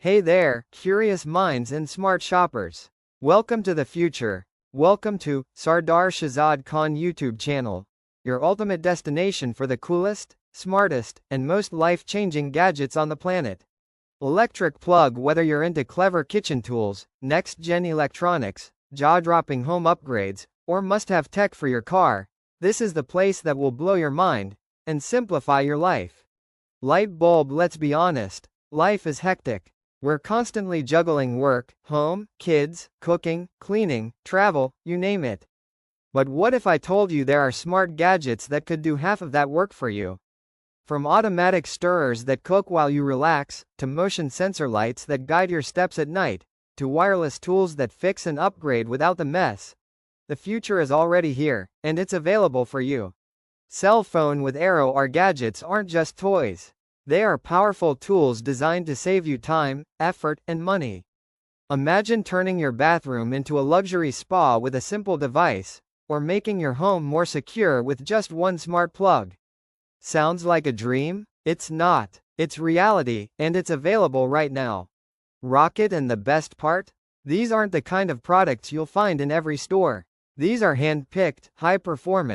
Hey there, curious minds and smart shoppers. Welcome to the future. Welcome to Sardar Shahzad Khan YouTube channel, your ultimate destination for the coolest, smartest, and most life-changing gadgets on the planet. Electric plug. Whether you're into clever kitchen tools, next-gen electronics, jaw-dropping home upgrades, or must-have tech for your car, this is the place that will blow your mind and simplify your life. Light bulb. Let's be honest, life is hectic. We're constantly juggling work, home, kids, cooking, cleaning, travel, you name it. But what if I told you there are smart gadgets that could do half of that work for you? From automatic stirrers that cook while you relax, to motion sensor lights that guide your steps at night, to wireless tools that fix and upgrade without the mess. The future is already here, and it's available for you. Cell phone with arrow. Our gadgets aren't just toys. They are powerful tools designed to save you time, effort, and money. Imagine turning your bathroom into a luxury spa with a simple device, or making your home more secure with just one smart plug. Sounds like a dream? It's not. It's reality, and it's available right now. Rocket. And the best part? These aren't the kind of products you'll find in every store. These are hand-picked, high-performance,